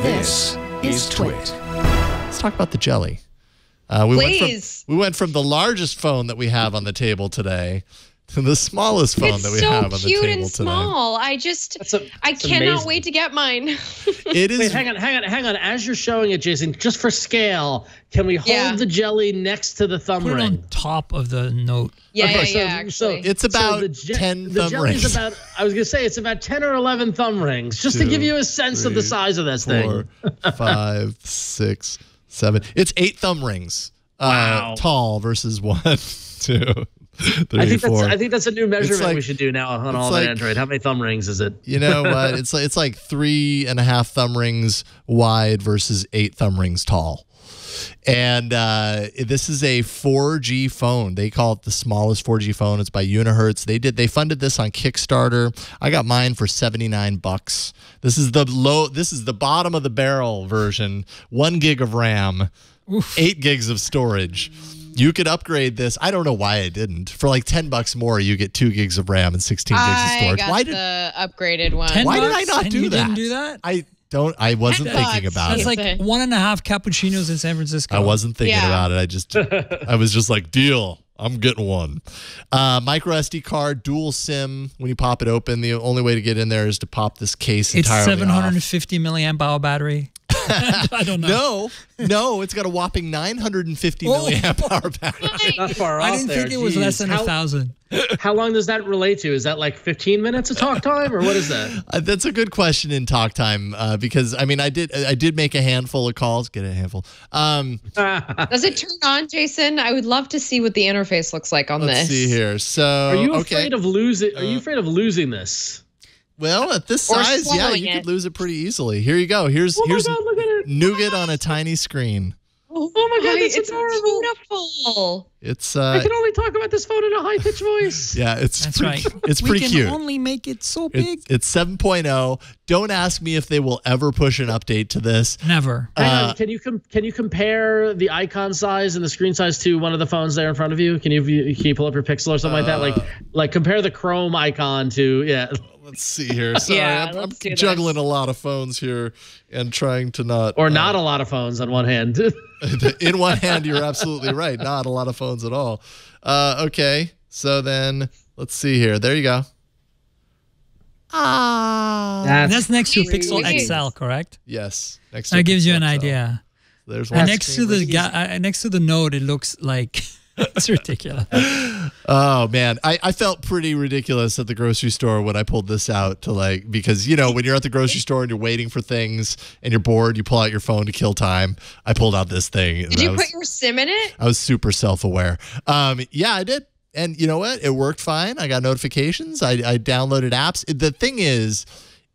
This is TWiT. Let's talk about the jelly. We went from the largest phone that we have on the table today to the smallest phone that we have on the table today. It's so cute and small. I cannot amazing. wait to get mine. It is. Wait, hang on. As you're showing it, Jason, just for scale, can we hold the jelly next to the thumb Put it ring? on top of the note. Actually. It's about 10 thumb rings. I was going to say, it's about 10 or 11 thumb rings, just to give you a sense of the size of this thing. 4, 5, 6, 7. It's 8 thumb rings. Wow. Tall versus 1, 2. 3, I think 4. I think that's a new measurement like, we should do now on all the Android. How many thumb rings is it? You know what? It's like 3.5 thumb rings wide versus 8 thumb rings tall. And this is a 4G phone. They call it the smallest 4G phone. It's by Unihertz. They funded this on Kickstarter. I got mine for $79. This is the bottom of the barrel version. 1 gig of RAM, 8 gigs of storage. You could upgrade this. I don't know why I didn't. For like $10 more, you get 2 gigs of RAM and 16 gigs of storage. I got the upgraded one. Why did I not do that? Didn't do that? I wasn't thinking about it. That's like 1.5 cappuccinos in San Francisco. I wasn't thinking about it. I was just like, deal. I'm getting one. Micro SD card, dual SIM. When you pop it open, the only way to get in there is to pop this case entirely off. It's 750 milliamp hour battery. I don't know. No, it's got a whopping 950 milliamp hour battery. Not far off. I didn't think it was less than 1,000. How long does that relate to? Is that like 15 minutes of talk time, or what is that? That's a good question in talk time because I mean I did make a handful of calls. Get a handful. Does it turn on, Jason? I would love to see what the interface looks like on this. Let's see here. So are you afraid of losing? Are you afraid of losing this? Well, at this size, yeah, you could lose it pretty easily. Here you go. Here's God, look at it. Nougat on a tiny screen. Oh my God, that's it's adorable. Beautiful. It's I can only talk about this phone in a high-pitched voice. Yeah, it's That's pretty, right. It's pretty cute. We can only make it so big. It's 7.0. Don't ask me if they will ever push an update to this. Never. Hang on, can you compare the icon size and the screen size to one of the phones there in front of you? Can you pull up your Pixel or something like that? Like compare the Chrome icon to Let's see here. Sorry, I'm juggling a lot of phones here and trying to not not a lot of phones on one hand. In one hand, you're absolutely right. Not a lot of phones at all. Okay, so then let's see here. There you go. That's next to Pixel XL, correct? Yes. Next that gives you an idea. There's one. Next to the Note, it looks like it's ridiculous. Oh man, I felt pretty ridiculous at the grocery store when I pulled this out because when you're at the grocery store and you're waiting for things and you're bored, you pull out your phone to kill time. I pulled out this thing. Did you put your SIM in it? I was super self-aware. Yeah, I did. And you know what? It worked fine. I got notifications. I downloaded apps. The thing is,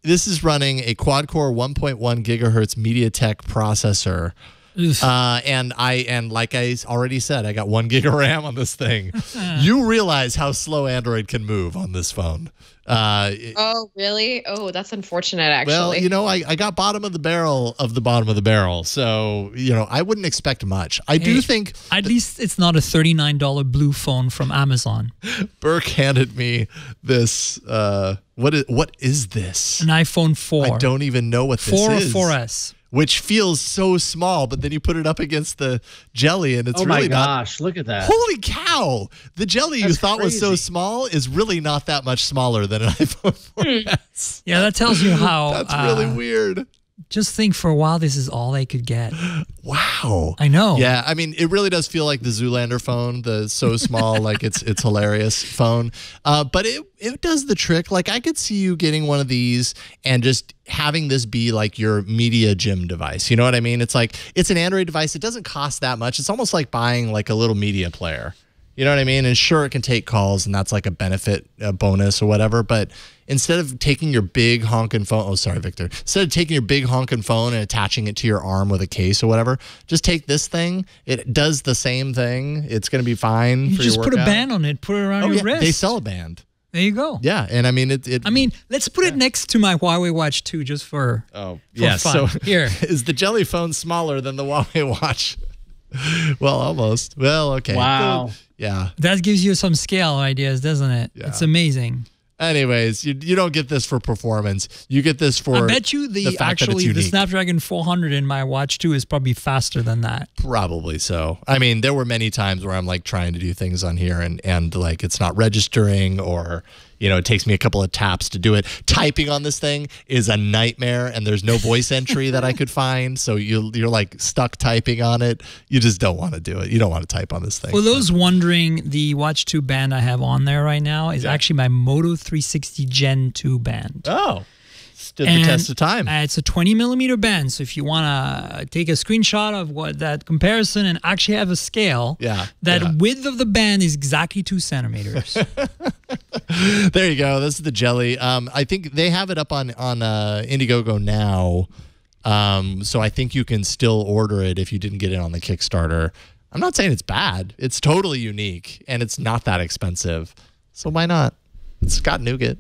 this is running a quad-core 1.1 gigahertz MediaTek processor. And like I already said, I got 1 gig of RAM on this thing. You realize how slow Android can move on this phone. Oh, really? Oh, that's unfortunate, actually. Well, I got bottom of the barrel of the bottom of the barrel. So, I wouldn't expect much. I do think... At least it's not a $39 blue phone from Amazon. Burke handed me this... What is this? An iPhone 4. I don't even know what this is. 4 or 4S. Which feels so small, but then you put it up against the jelly, and it's really not. Oh my gosh, look at that! Holy cow! The jelly you thought was so small is really not that much smaller than an iPhone 4S. Yeah, that tells you how. That's really weird. Just think, for a while, this is all they could get. Wow. I know. Yeah, I mean, it really does feel like the Zoolander phone, the so small, like it's hilarious phone. But it does the trick. Like, I could see you getting one of these and just having this be like your media gym device. You know what I mean? It's like, it's an Android device. It doesn't cost that much. It's almost like buying like a little media player. You know what I mean? And sure, it can take calls, and that's like a benefit, a bonus or whatever. But instead of taking your big honking phone, oh, sorry, Victor. Instead of taking your big honking phone and attaching it to your arm with a case or whatever, just take this thing. It does the same thing. It's going to be fine for your workout. You just put a band on it, put it around your wrist. They sell a band. There you go. Yeah, and I mean I mean, let's put it next to my Huawei Watch 2 just for fun. So here is the Jelly phone smaller than the Huawei Watch? Well, almost. Well, okay. Wow. Yeah. That gives you some scale ideas, doesn't it? Yeah. It's amazing. Anyways, you don't get this for performance. You get this for I bet you the fact that it's the unique. Snapdragon 400 in my Watch 2 is probably faster than that. Probably so. I mean, there were many times where I'm like trying to do things on here and like it's not registering, or it takes me a couple of taps to do it. Typing on this thing is a nightmare, and there's no voice entry that I could find. So you're like stuck typing on it. You just don't want to do it. You don't want to type on this thing. For those wondering, the Watch 2 band I have on there right now is actually my Moto 360 Gen 2 band. Oh, stood the test of time. It's a 20mm band. So if you want to take a screenshot of what that comparison and actually have a scale, width of the band is exactly 2 centimeters. There you go. This is the Jelly. I think they have it up on Indiegogo now. So I think you can still order it if you didn't get it on the Kickstarter. I'm not saying it's bad. It's totally unique, and it's not that expensive. So why not? It's got Nougat,